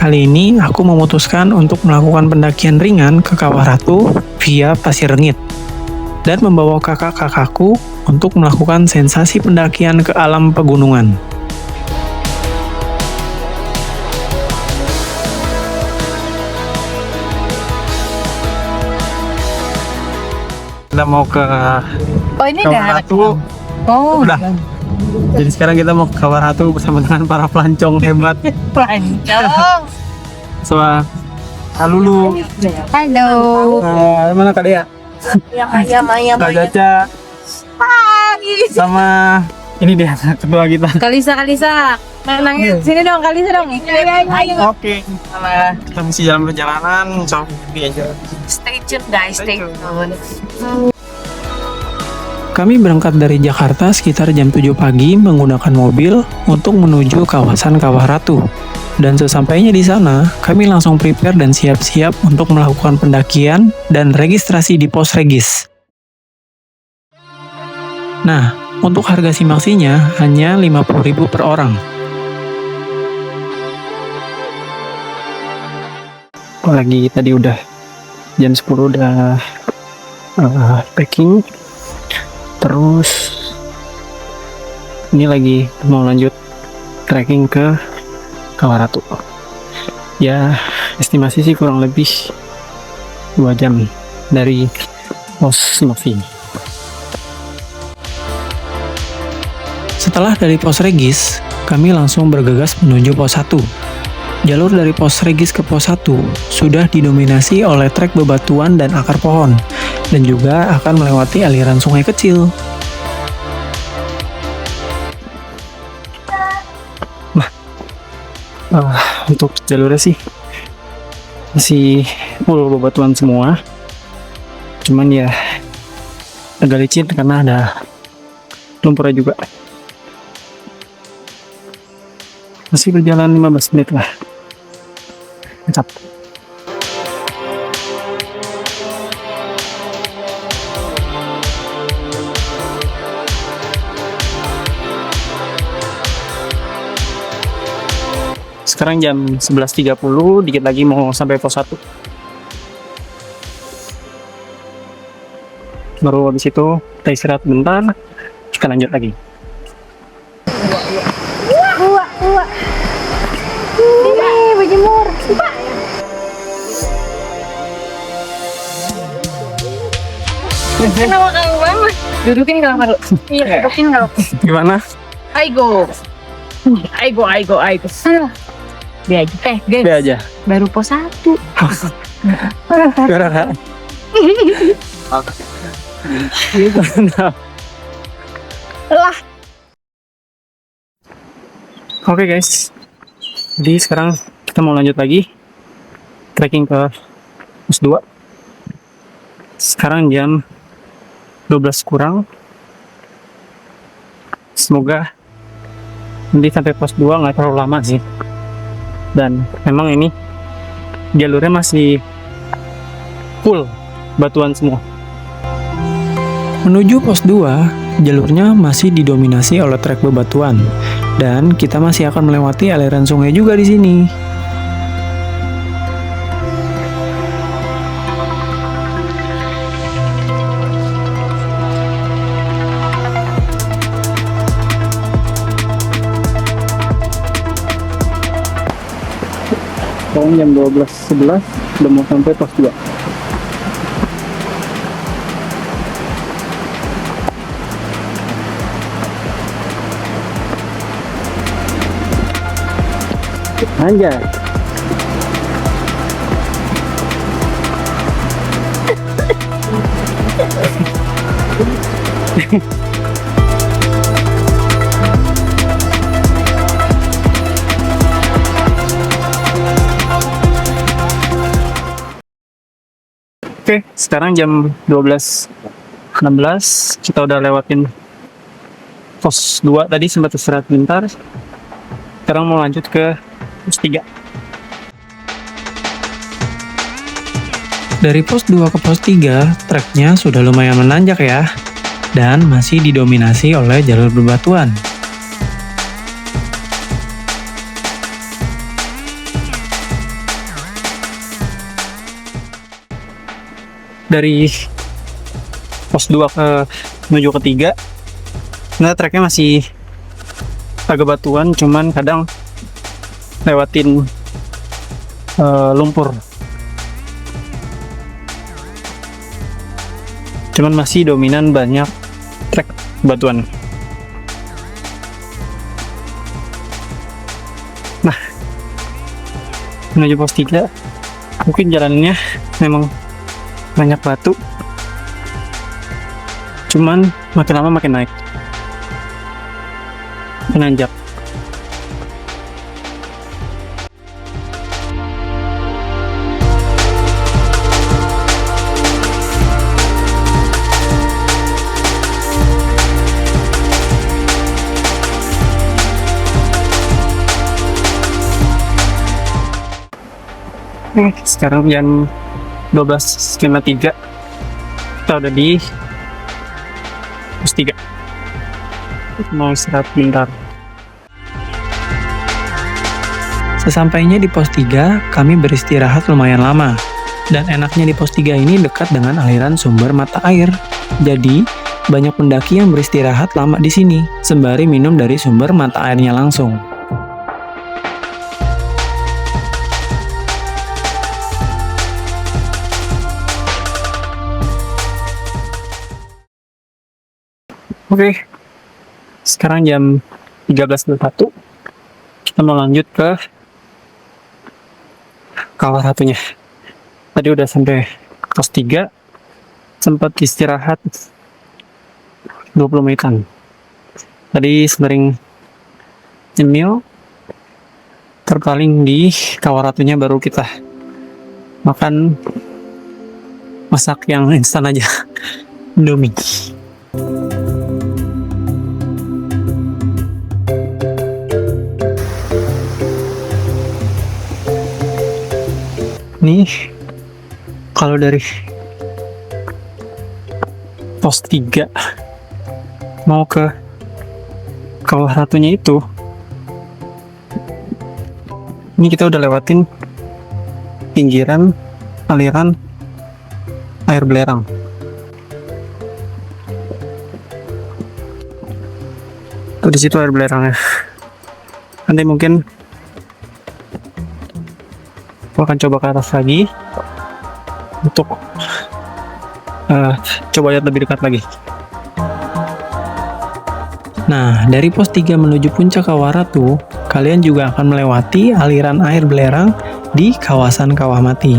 Kali ini aku memutuskan untuk melakukan pendakian ringan ke Kawah Ratu via Pasir Rengit dan membawa kakak-kakakku untuk melakukan sensasi pendakian ke alam pegunungan. Kita mau ke Oh ini Kawah udah. Ratu. Oh Udah. Jadi sekarang kita mau ke Kawah Ratu bersama dengan para pelancong hebat. Pelancong. Sama Kak Lulu. Halo. Mana Kak Dea? Ayam. Kak Caca. Sama ini dia ketua kita. Kalisa. Nangis sini dong, Kalisa dong. Ayo. Oke. Karena kita masih dalam perjalanan, so ini aja. Stay tune guys, stay tune. Kami berangkat dari Jakarta sekitar jam 7 pagi menggunakan mobil untuk menuju kawasan Kawah Ratu. Dan sesampainya di sana, kami langsung prepare dan siap-siap untuk melakukan pendakian dan registrasi di pos regis. Nah, untuk harga simaksinya hanya 50.000 per orang. Apalagi tadi udah jam 10 udah packing. Terus ini lagi mau lanjut trekking ke Kawah Ratu. Ya, estimasi sih kurang lebih 2 jam dari pos Novi. Setelah dari pos Regis, kami langsung bergegas menuju pos 1. Jalur dari pos Regis ke pos 1 sudah didominasi oleh trek bebatuan dan akar pohon, dan juga akan melewati aliran sungai kecil. Untuk jalurnya sih masih full bebatuan semua, cuman ya agak licin karena ada lumpurnya juga. Masih berjalan 15 menit lah. Mantap. Sekarang jam 11.30, dikit lagi mau sampai pos 1. Baru habis itu kita istirahat bentar, kita lanjut lagi. Uwa. Ini berjemur. Kenapa kamu banget? Dudukin kalau perlu. Iya, dudukin kalau. Gimana? Aigo. Be aja. Guys. Be aja. Baru pos 1. Gara-gara. Lah. Oke guys, jadi sekarang kita mau lanjut lagi trekking ke pos 2. Sekarang jam 12 kurang. Semoga nanti sampai pos 2 nggak terlalu lama sih. Dan memang ini jalurnya masih full batuan semua. Menuju pos 2, jalurnya masih didominasi oleh trek bebatuan, dan kita masih akan melewati aliran sungai juga di sini. Sekarang jam 12.11, udah mau sampai pos 2. Anjay. Oke, sekarang jam 12.16, kita udah lewatin pos 2 tadi, sempat istirahat bentar. Sekarang mau lanjut ke pos 3. Dari pos 2 ke pos 3, treknya sudah lumayan menanjak ya, dan masih didominasi oleh jalur bebatuan. dari pos 2 ke menuju ke 3. Nah, treknya masih agak batuan, cuman kadang lewatin lumpur. Cuman masih dominan banyak trek batuan. Nah, menuju pos 3 mungkin jalannya memang banyak batu, cuman makin lama makin naik, menanjak. Sekarang jam 12.53, kita udah di pos 3. Mau istirahat bentar. Sesampainya di pos 3, kami beristirahat lumayan lama. Dan enaknya di pos 3 ini dekat dengan aliran sumber mata air. Jadi, banyak pendaki yang beristirahat lama di sini, sembari minum dari sumber mata airnya langsung. Oke, sekarang jam 13.21, kita mau lanjut ke kawah satunya. Tadi udah sampai pos 3, sempat istirahat 20 menitan. Tadi sembari nyemil, terpaling di kawah ratunya, baru kita makan masak yang instan aja, Indomie. Nih, kalau dari pos 3 mau ke kawah ratunya itu, ini kita udah lewatin pinggiran aliran air belerang. Tuh, di situ air belerangnya. Nanti mungkin aku akan coba ke atas lagi untuk coba lihat lebih dekat lagi. Nah, dari pos 3 menuju puncak Kawah Ratu, kalian juga akan melewati aliran air belerang di kawasan Kawah Mati.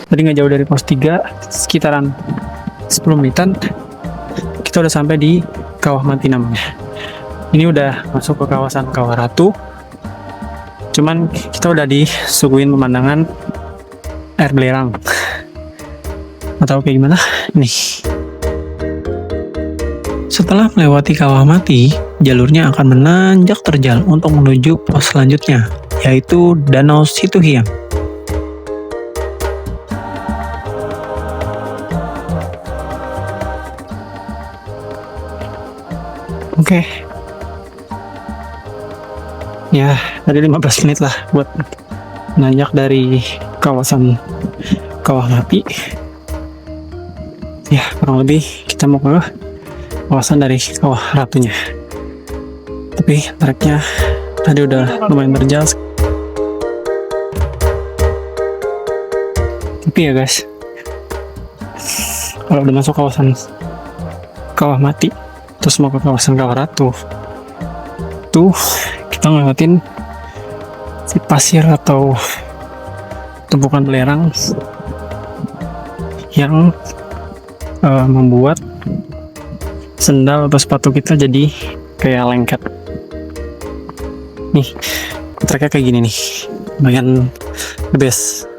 Tadi nggak jauh dari pos 3, sekitaran 10 menitan, kita udah sampai di Kawah Mati namanya. Ini udah masuk ke kawasan Kawah Ratu, cuman kita udah disuguhin pemandangan air belerang. Atau kayak gimana? Nih. Setelah melewati Kawah Mati, jalurnya akan menanjak terjal untuk menuju pos selanjutnya, yaitu Danau Situhiang. Oke. Ya, tadi 15 menit lah buat nanjak dari kawasan Kawah Mati. Ya, kurang lebih kita mau ke kawasan dari Kawah Ratunya. Tapi treknya tadi udah lumayan terjal. Tapi ya guys, kalau udah masuk kawasan Kawah Mati, terus mau ke kawasan Kawah Ratu, tuh kita ngelewatin si pasir atau tumpukan belerang yang membuat sendal atau sepatu kita jadi kayak lengket. Nih, treknya kayak gini nih, lumayan the best.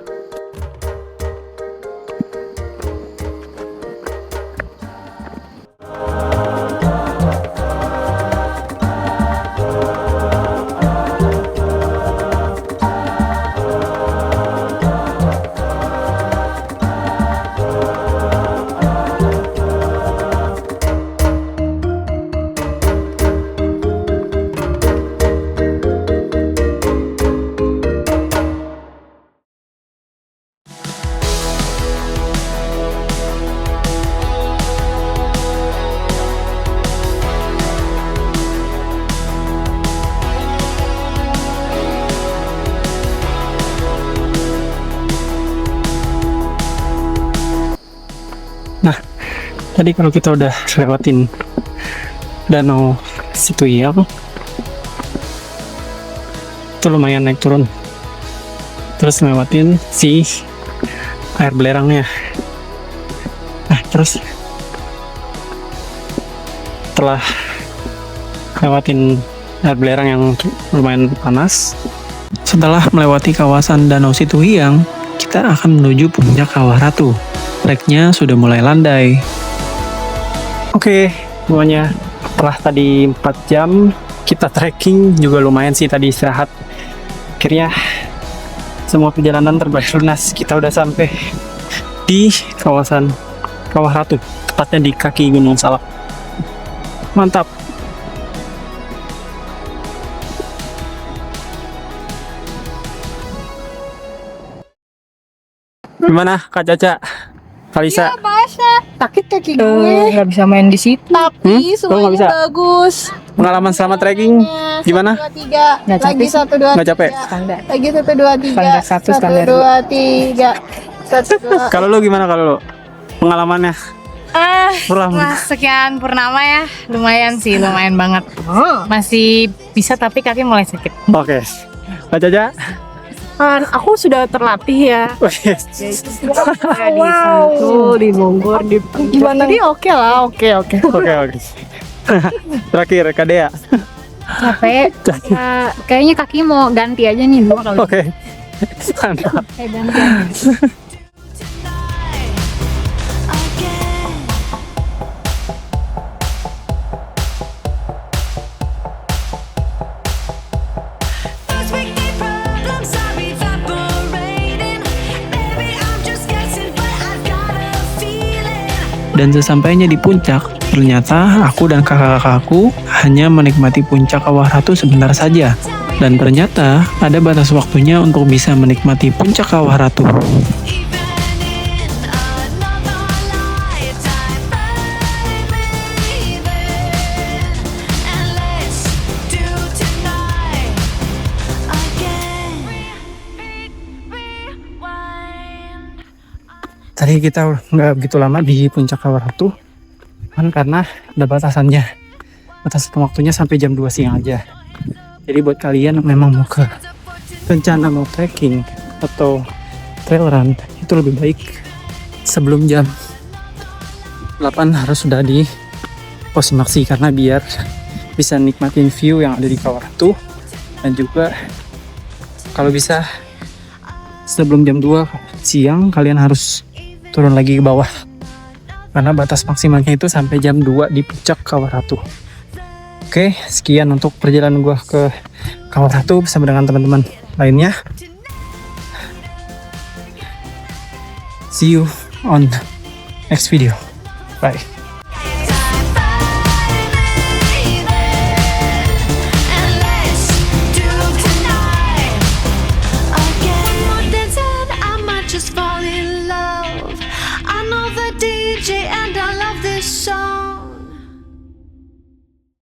Tadi kalau kita udah lewatin Danau Situhiang, itu lumayan naik turun. Terus lewatin si air belerangnya. Nah, terus setelah lewatin air belerang yang lumayan panas, setelah melewati kawasan Danau Situhiang, kita akan menuju puncak Kawah Ratu. Treknya sudah mulai landai. Oke, semuanya setelah tadi 4 jam kita trekking, juga lumayan sih tadi istirahat. Akhirnya semua perjalanan terbayar lunas. Kita udah sampai di kawasan Kawah Ratu, tepatnya di kaki Gunung Salak. Mantap. Gimana Kak Caca? Kalisa? Iya, basah. Sakit kaki gue. Gak bisa main di situ. Tapi Oh, nggak bisa? semuanya bagus. Pengalaman selama trekking gimana? 1, 2, 3. Nggak capek Lagi sih. 1, 2, Nggak capek? Standar. Lagi 1, 2, 3. Standar satu, 1, standar 2, 3. 1, 2. Kalau lu gimana kalau lu? Pengalamannya? Pernah. Mas sekian purnama ya, lumayan sih, lumayan banget. Masih bisa tapi kaki mulai sakit. Oke. Kak Caca? Aku sudah terlatih ya. Oke. Wow. Di Bogor, di Gimana? Jadi oke lah, oke. Oke. Terakhir Kak Dea. Capek. Kayaknya kaki mau ganti aja nih dua kali. Oke. Mantap. Kayak ganti. Dan sesampainya di puncak, ternyata aku dan kakak-kakakku hanya menikmati puncak Kawah Ratu sebentar saja. Dan ternyata ada batas waktunya untuk bisa menikmati puncak Kawah Ratu. Tadi kita nggak begitu lama di puncak Kawah Ratu, kan karena ada batasannya. Batasan waktunya sampai jam 2 siang aja. Jadi buat kalian yang memang mau ke rencana mau trekking atau trail run, itu lebih baik sebelum jam 8 harus sudah di pos maksi, karena biar bisa nikmatin view yang ada di Kawah Ratu. Dan juga kalau bisa sebelum jam 2 siang kalian harus turun lagi ke bawah, karena batas maksimalnya itu sampai jam 2 di puncak Kawah Ratu. Oke, sekian untuk perjalanan gua ke Kawah Ratu bersama dengan teman-teman lainnya. See you on next video. Bye.